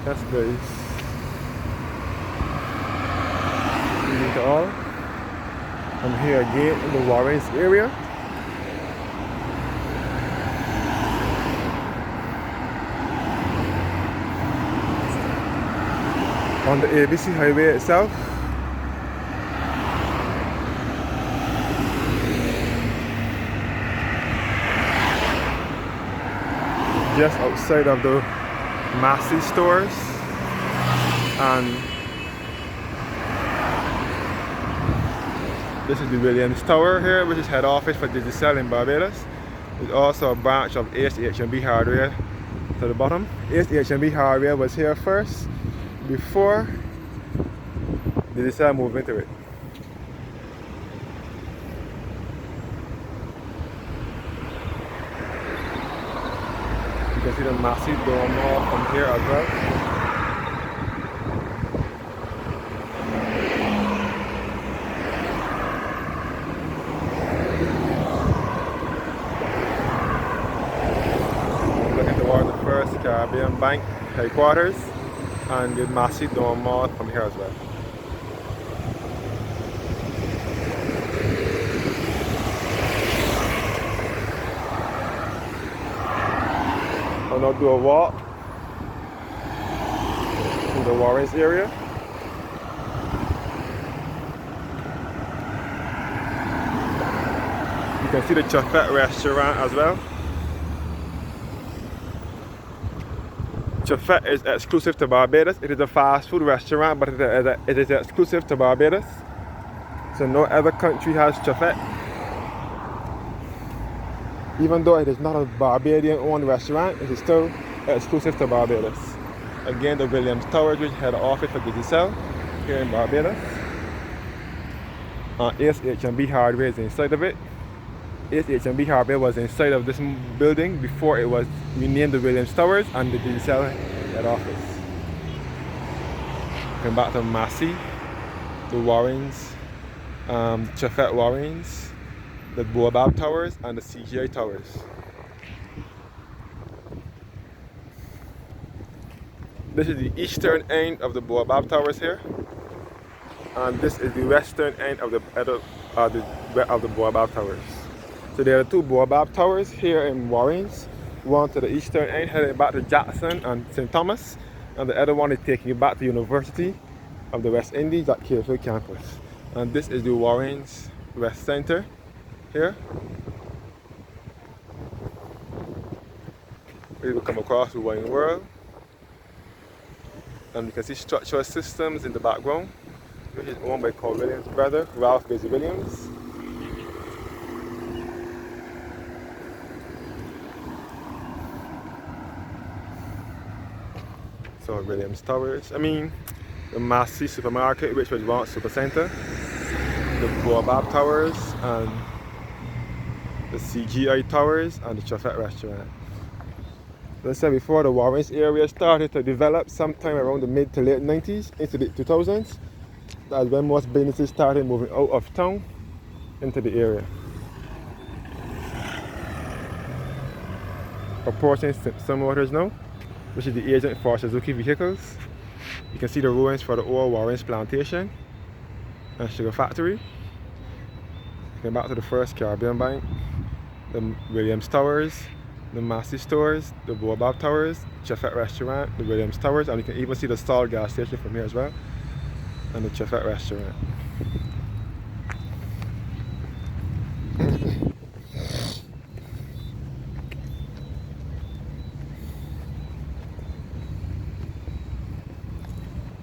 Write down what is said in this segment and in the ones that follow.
That's nice. Evening to all. I'm here again in the Warrens area. On the ABC highway itself. Just outside of the Massey stores, and this is the Williams Tower here, which is head office for Digicel in Barbados. There's also a branch of ASH&B Hardware to the bottom. ASH&B Hardware was here first before Digicel moved into it. You can see the massive dome wall from here as well. Looking toward the First Caribbean Bank headquarters, and the massive dome wall from here as well. I'll now do a walk in the Warrens area. You can see the Chafet restaurant as well. Chafet is exclusive to Barbados. It is a fast food restaurant, but it is exclusive to Barbados. So no other country has Chafet. Even though it is not a Barbadian-owned restaurant, it is still exclusive to Barbados. Again, the Williams Tower, which head office for Digicel here in Barbados. ASH&B Hardware is inside of it. ASH&B Hardware was inside of this building before it was renamed the Williams Towers and the Digicel head office. Going back to Massey, the Warrens, Chafet Warrens, the Baobab Towers, and the CGI Towers. This is the eastern end of the Baobab Towers here, and this is the western end of the Baobab Towers. So there are two Baobab Towers here in Warrens, one to the eastern end heading back to Jackson and St. Thomas, and the other one is taking you back to University of the West Indies at Cavefield campus. And this is the Warrens West Center here. We will come across the wine world, and you can see structural systems in the background, which is owned by Carl Williams' brother, Ralph Busy Williams. So Williams Towers, the Massey supermarket, which was once Supercenter, the Baobab Towers, and the CGI Towers, and the Chafet restaurant. As I said before, the Warrens area started to develop sometime around the mid to late 90s into the 2000s. That's when most businesses started moving out of town into the area. Approaching Simpson Motors now, which is the agent for Suzuki vehicles. You can see the ruins for the old Warrens plantation and sugar factory. Going back to the First Caribbean Bank, the Williams Towers, the Massey stores, the Baobab Towers, Chafet restaurant, the Williams Towers, and you can even see the Salt gas station from here as well, and the Chafet restaurant.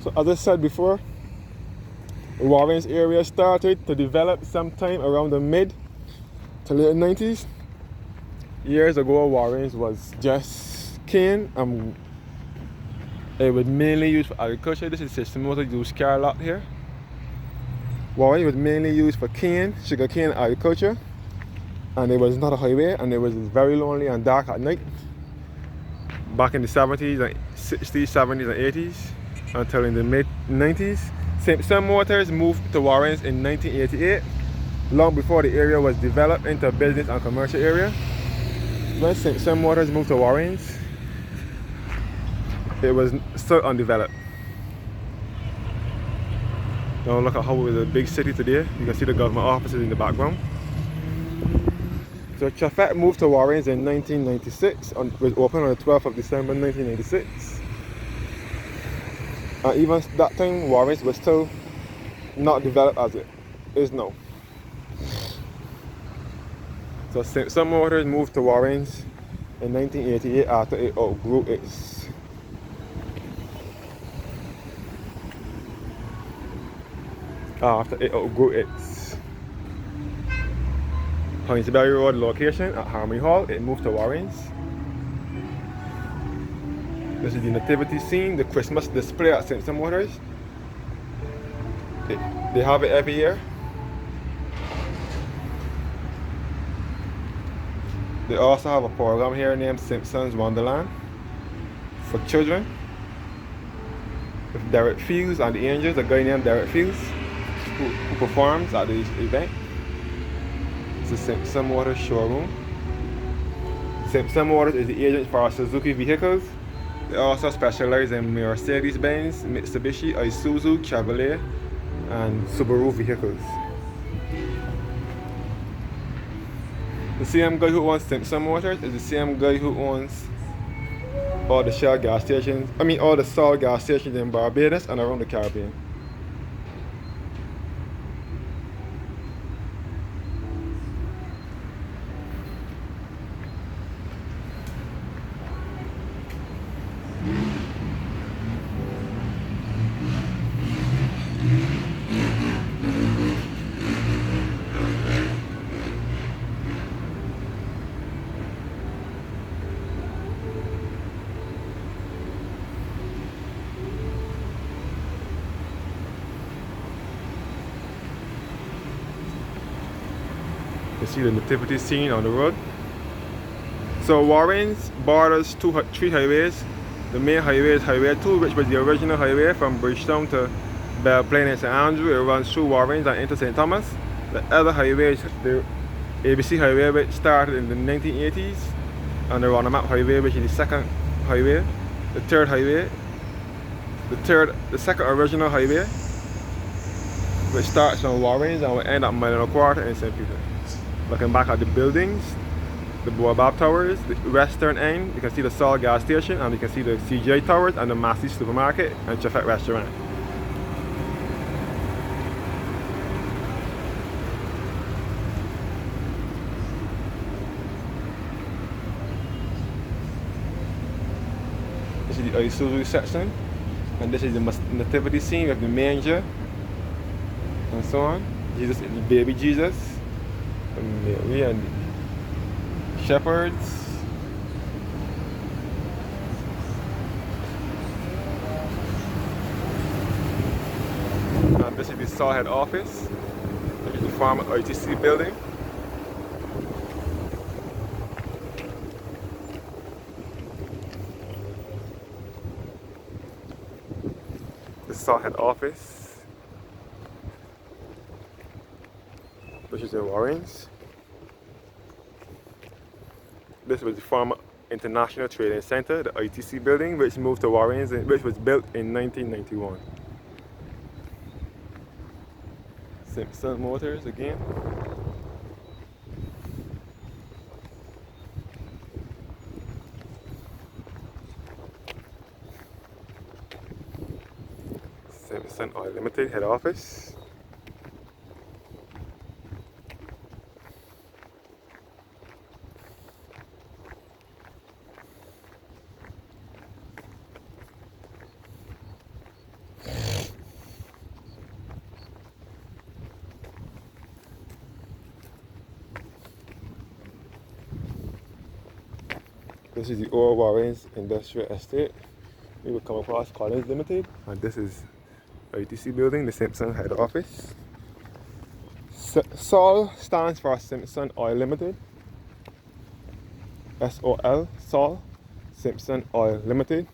So as I said before, the Warrens area started to develop sometime around the mid to late 90s. Years ago, Warrens was just cane, and it was mainly used for agriculture. This is System Motor used car lot here. Warrens was mainly used for cane, sugarcane agriculture, and it was not a highway, and it was very lonely and dark at night. Back in the 70s, like 60s, 70s, and 80s, until in the mid 90s. Simpson Motors moved to Warrens in 1988, long before the area was developed into a business and commercial area. When Simpson Motors moved to Warrens, it was still undeveloped. Now look at how it was a big city today. You can see the government offices in the background. So Chafet moved to Warrens in 1996, was opened on the 12th of December 1996. And even that time, Warrens was still not developed as it is now. So Simpson Motors moved to Warrens in 1988 after it outgrew its Pointsbury Road location at Harmony Hall. It moved to Warrens. This is the nativity scene, the Christmas display at Simpson Motors. They have it every year. They also have a program here named Simpson's Wonderland for children with Derek Fields and the Angels, a guy named Derek Fields who performs at the event. It's a Simpson Motors showroom. Simpson Motors is the agent for Suzuki vehicles. They also specialize in Mercedes-Benz, Mitsubishi, Isuzu, Chevrolet, and Subaru vehicles. The same guy who owns Simpson Motors is the same guy who owns all the Shell gas stations, all the Sol gas stations in Barbados and around the Caribbean. You see the nativity scene on the road. So Warrens borders three highways. The main highway is Highway 2, which was the original highway from Bridgetown to Belle Plaine and St. Andrew. It runs through Warrens and into St. Thomas. The other highway is the ABC Highway, which started in the 1980s, and the Roundabout Highway, which is the second highway. The third highway, the second original highway, which starts from Warrens and will end at Mile and a Quarter in St. Peter. Looking back at the buildings, the Boabab Towers, the western end, you can see the Sol gas station, and you can see the CJ Towers and the Massey Supermarket and Chafet Restaurant. This is the Isuzu section, and this is the nativity scene with the manger and so on. Jesus, the baby Jesus, and Mary and the shepherds. And this is the Saw head office. This is the former ITC building. The Saw head office, which is in Warrens. This was the former International Trading Center, the ITC building, which moved to Warrens, which was built in 1991. Simpson Motors again. Simpson Oil Limited head office. This is the old Warrens Industrial Estate. We will come across Collins Limited, and this is ITC building, the Simpson head office. SOL stands for Simpson Oil Limited. SOL, SOL, Simpson Oil Limited.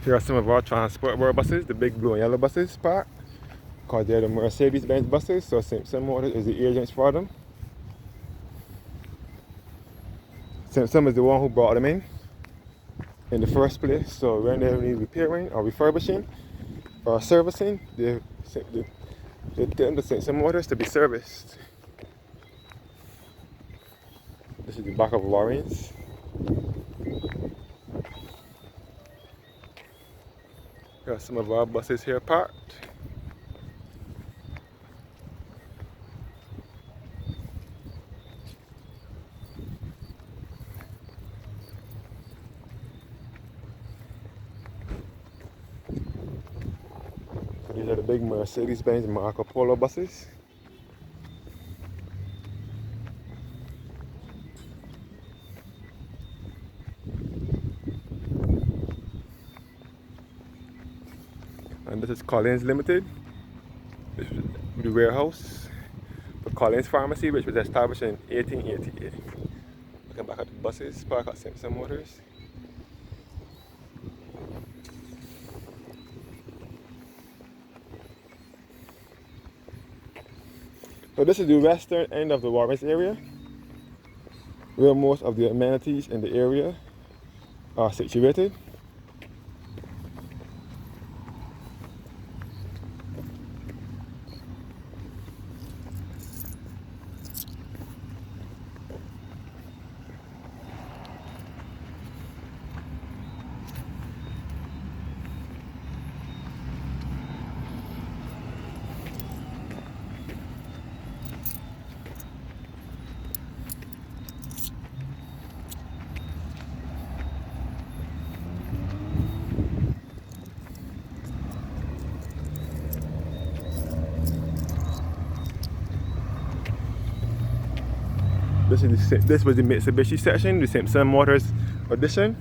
Here are some of our transport buses, the big blue and yellow buses parked. because they're the Mercedes-Benz buses, so Simpson Motors is the agents for them. Simpson is the one who brought them in the first place, so when they need repairing or refurbishing or servicing, they take them to Simpson Motors to be serviced. This is the back of Warrens. Got some of our buses here parked. So these are the big Mercedes-Benz Marco Polo buses. And this is Collins Limited, which is the warehouse for Collins Pharmacy, which was established in 1888. Looking back at the buses, parked at Simpson Motors. So this is the western end of the Warrens area, where most of the amenities in the area are situated. This was the Mitsubishi section, the Simpson Motors edition.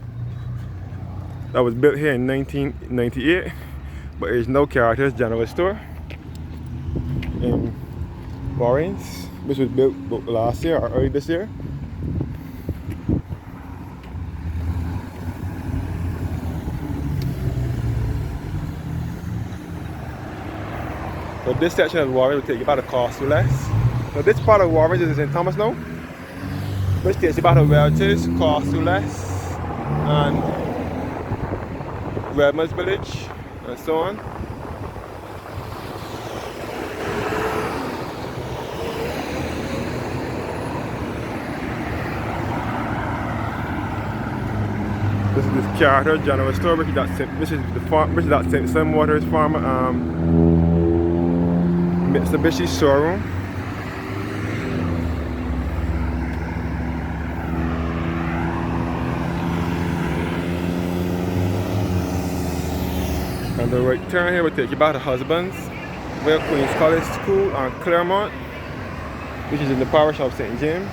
That was built here in 1998, but it's no characters general store in Warrens, which was built last year or early this year. So this section of Warrens will take you about a cost to less. So this part of Warrens is in Thomas now, which takes you about a Welch's, cost to less, and Redmond's Village, and so on. This is this character general store, which is that Simpson Motors farm Mitsubishi showroom. And the right turn here will take you back to Husbands, where Queen's College School on Claremont, which is in the parish of St. James.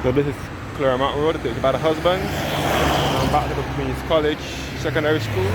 So this is Claremont Road, it takes about a husband, and back to the Queen's College Secondary School.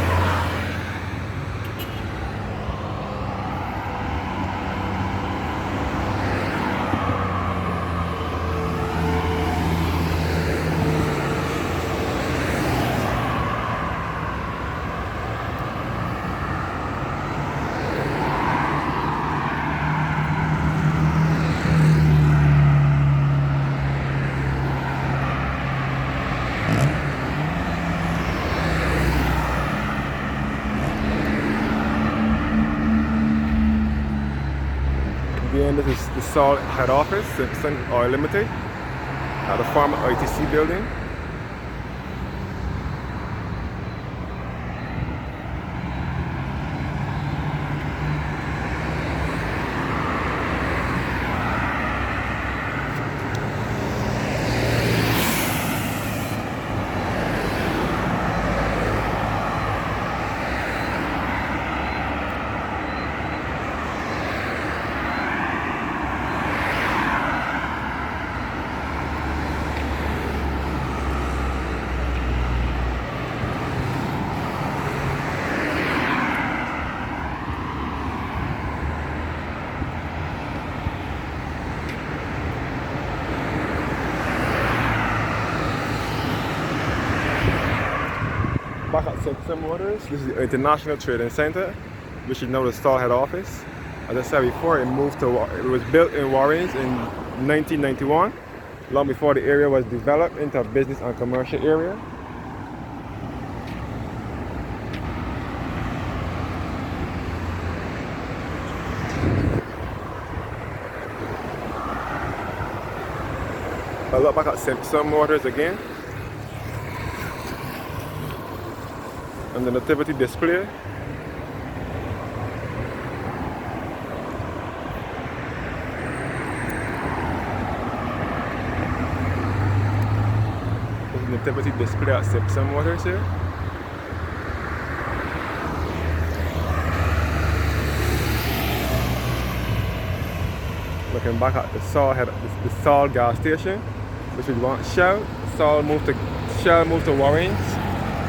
Again, this is the Salt head office, Simpson Oil Limited, at the former ITC building. Simpson Motors. This is the International Trading Center, which is now the Star head office. As I said before, it was built in Warrens in 1991, long before the area was developed into a business and commercial area. I look back at Simpson Motors again, and the nativity display. This is the nativity display at Simpson Motors here. Looking back at the Saul gas station, which was once Shell. Shell moved to Warrens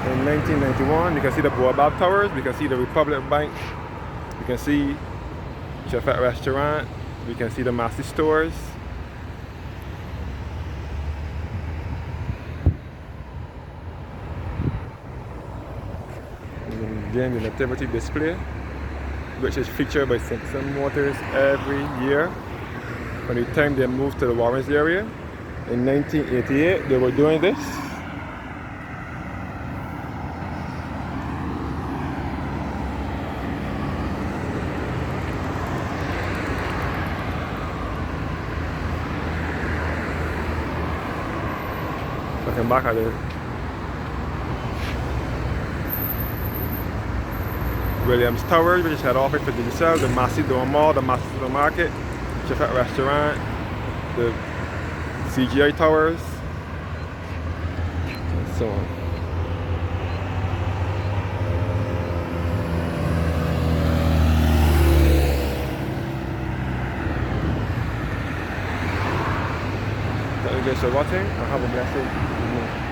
in 1991. You can see the Baobab Towers. You can see the Republic Bank. You can see Chefette Restaurant. You can see the Massey stores. And again, the nativity display, which is featured by Simpson Motors every year. By the time they moved to the Warrens area in 1988, they were doing this. Looking back at it, Williams Towers, which is head office for Digital, the Massey Mall, the Massey Supermarket, Chefette Restaurant, the CGI Towers, and so on. Thank you guys for watching, and have a blessed evening.